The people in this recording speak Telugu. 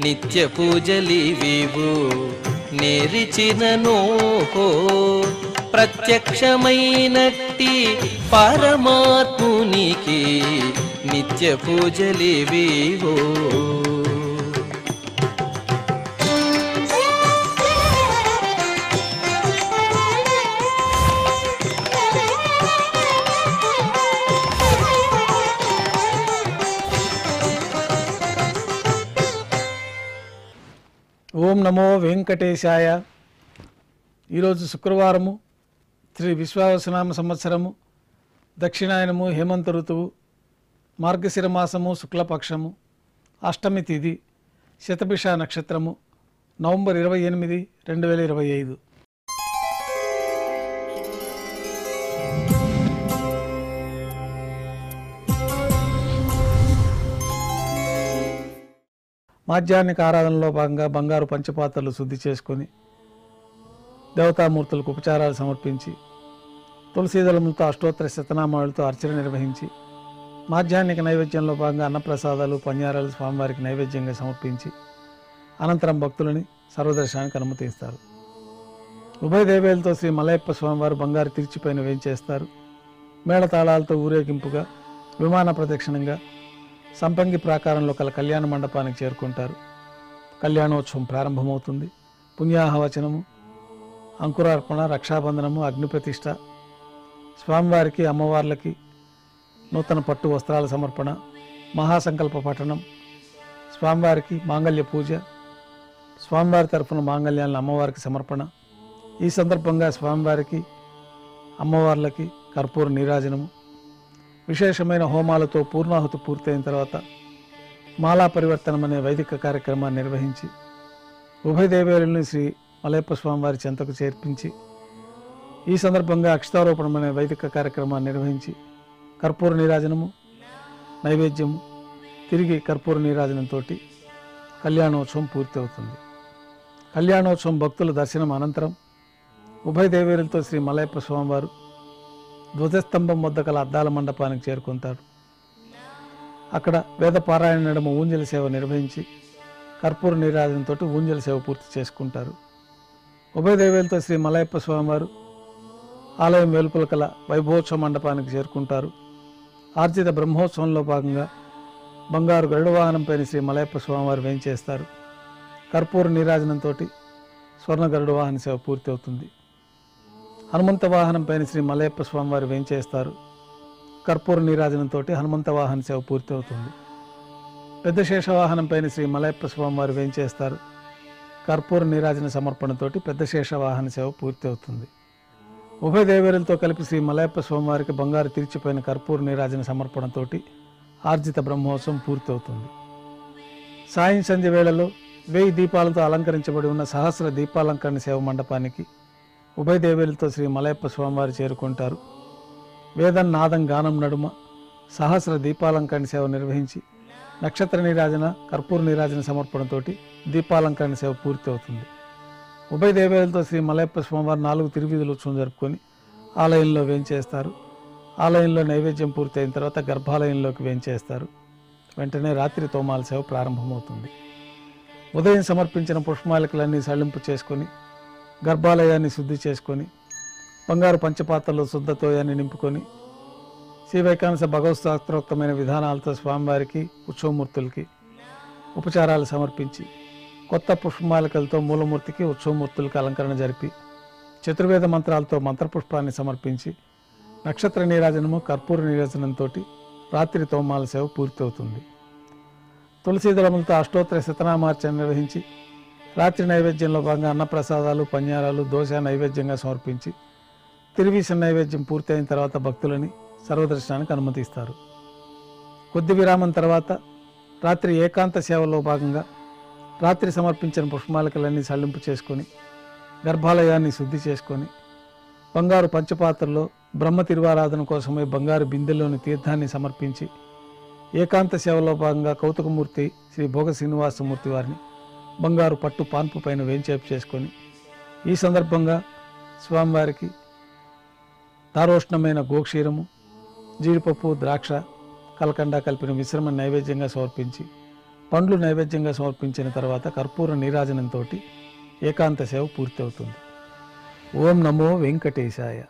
నిత్య పూజలివివు నేరిచినను ప్రత్యక్షమైనట్టి పరమాత్మునికి నిత్య పూజలివివు. ఓం నమో వెంకటేశాయ. ఈరోజు శుక్రవారము, శ్రీ విశ్వావసనామ సంవత్సరము, దక్షిణాయనము, హేమంత ఋతువు, మార్గశిర మాసము, శుక్లపక్షము, అష్టమి తిథి, శతభిష నక్షత్రము, నవంబర్ 28, 2025. మాధ్యాహ్నిక ఆరాధనలో భాగంగా బంగారు పంచపాత్రలు శుద్ధి చేసుకొని దేవతామూర్తులకు ఉపచారాలు సమర్పించి తులసీదళములతో అష్టోత్తర శతనామాలతో అర్చన నిర్వహించి మాధ్యాహ్నిక నైవేద్యంలో భాగంగా అన్నప్రసాదాలు పన్యారాలు స్వామివారికి నైవేద్యంగా సమర్పించి అనంతరం భక్తులని సర్వదర్శనానికి అనుమతిస్తారు. ఉభయ దేవేలతో శ్రీ మలయప్ప స్వామివారు బంగారు తిరిచిపైన వేంచేస్తారు. మేళతాళాలతో ఊరేగింపుగా విమాన ప్రదక్షిణంగా సంపంగి ప్రాకారంలో కల కళ్యాణ మండపానికి చేరుకుంటారు. కళ్యాణోత్సవం ప్రారంభమవుతుంది. పుణ్యాహవచనము, అంకురార్పణ, రక్షాబంధనము, అగ్నిప్రతిష్ఠ, స్వామివారికి అమ్మవార్లకి నూతన పట్టు వస్త్రాల సమర్పణ, మహాసంకల్ప పఠనం, స్వామివారికి మాంగళ్య పూజ, స్వామివారి తరఫున మాంగళ్యాలను అమ్మవారికి సమర్పణ. ఈ సందర్భంగా స్వామివారికి అమ్మవార్లకి కర్పూర నీరాజనము, విశేషమైన హోమాలతో పూర్ణాహుతి పూర్తయిన తర్వాత మాలా పరివర్తనం అనే వైదిక కార్యక్రమాన్ని నిర్వహించి ఉభయ దేవేరుల్ని శ్రీ మలయప్ప స్వామివారి చెంతకు చేర్పించి ఈ సందర్భంగా అక్షతారోపణం అనే వైదిక కార్యక్రమాన్ని నిర్వహించి కర్పూర నీరాజనము, నైవేద్యము, తిరిగి కర్పూర నీరాజనంతో కళ్యాణోత్సవం పూర్తి అవుతుంది. కళ్యాణోత్సవం భక్తుల దర్శనం అనంతరం ఉభయ దేవేరులతో శ్రీ మలయప్ప స్వామివారు ధ్వజస్తంభం వద్ద గల అద్దాల మండపానికి చేరుకుంటారు. అక్కడ వేద పారాయణ నడుమ ఊంజల సేవ నిర్వహించి కర్పూర నీరాజనంతో ఊంజల సేవ పూర్తి చేసుకుంటారు. ఉభయ దేవేలతో శ్రీ మలయప్ప స్వామివారు ఆలయం వెలుపల కల వైభవోత్సవ మండపానికి చేరుకుంటారు. ఆర్జిత బ్రహ్మోత్సవంలో భాగంగా బంగారు గరుడ వాహనంపైన శ్రీ మలయప్ప స్వామివారు వేంచేస్తారు. కర్పూర నీరాజనంతో స్వర్ణ గరుడ వాహన సేవ పూర్తి అవుతుంది. హనుమంత వాహనం పైన శ్రీ మలయప్ప స్వామివారు వేంచేస్తారు. కర్పూర నీరాజనంతో హనుమంత వాహన సేవ పూర్తి అవుతుంది. పెద్ద శేషవాహనం పైన శ్రీ మలయప్ప స్వామివారు వేంచేస్తారు. కర్పూర నీరాజన సమర్పణతో పెద్ద శేషవాహన సేవ పూర్తి అవుతుంది. ఉభయ దేవేరులతో కలిపి శ్రీ మలయప్ప స్వామివారికి బంగారు తిరిచిపోయిన కర్పూర నీరాజన సమర్పణతో ఆర్జిత బ్రహ్మోత్సవం పూర్తి అవుతుంది. సాయం సంధ్య వేళలో 1000 దీపాలతో అలంకరించబడి ఉన్న సహస్ర దీపాలంకరణ సేవ మండపానికి ఉభయ దేవేలతో శ్రీ మలయప్ప స్వామివారు చేరుకుంటారు. వేదం నాదం గానం నడుమ సహస్ర దీపాలంకరణ సేవ నిర్వహించి నక్షత్ర నీరాజన, కర్పూర నీరాజన సమర్పణతో దీపాలంకరణ సేవ పూర్తి అవుతుంది. ఉభయ దేవేలతో శ్రీ మలయప్ప స్వామివారు 4 తిరువీధుల ఉత్సవం జరుపుకొని ఆలయంలో వేంచేస్తారు. ఆలయంలో నైవేద్యం పూర్తి అయిన తర్వాత గర్భాలయంలోకి వేంచేస్తారు. వెంటనే రాత్రి తోమాల సేవ ప్రారంభమవుతుంది. ఉదయం సమర్పించిన పుష్పమాలికలన్నీ సళ్లింపు చేసుకొని గర్భాలయాన్ని శుద్ధి చేసుకొని బంగారు పంచపాత్రలో శుద్ధతోయాన్ని నింపుకొని శ్రీ వైకానస భగవత్ శాస్త్రోక్తమైన విధానాలతో స్వామివారికి ఉత్సవమూర్తులకి ఉపచారాలు సమర్పించి కొత్త పుష్పమాలికలతో మూలమూర్తికి ఉత్సవమూర్తులకి అలంకరణ జరిపి చతుర్వేద మంత్రాలతో మంత్రపుష్పాన్ని సమర్పించి నక్షత్ర నీరాజనము, కర్పూర నీరాజనంతో రాత్రి తోమాల సేవ పూర్తి అవుతుంది. తులసీదళములతో అష్టోత్తర శతనామార్చన నిర్వహించి రాత్రి నైవేద్యంలో భాగంగా అన్నప్రసాదాలు, పన్యారాలు, దోశ నైవేద్యంగా సమర్పించి తిరువీస నైవేద్యం పూర్తి అయిన తర్వాత భక్తులని సర్వదర్శనానికి అనుమతిస్తారు. కొద్ది విరామం తర్వాత రాత్రి ఏకాంత సేవలో భాగంగా రాత్రి సమర్పించిన పుష్పమాలికలన్నీ సళ్లింపు చేసుకొని గర్భాలయాన్ని శుద్ధి చేసుకొని బంగారు పంచపాత్రలో బ్రహ్మ తిరువారాధన కోసమై బంగారు బిందెలోని తీర్థాన్ని సమర్పించి ఏకాంత సేవలో భాగంగా కౌతుకమూర్తి శ్రీ భోగ శ్రీనివాసమూర్తి వారిని బంగారు పట్టు పాన్పు పైన వేంచేపు చేసుకొని ఈ సందర్భంగా స్వామివారికి దారోష్ణమైన గోక్షీరము, జీడిపప్పు, ద్రాక్ష, కలకండ కలిపిన మిశ్రమ నైవేద్యంగా సమర్పించి పండ్లు నైవేద్యంగా సమర్పించిన తర్వాత కర్పూర నీరాజనంతో ఏకాంత సేవ పూర్తి అవుతుంది. ఓం నమో వెంకటేశాయ.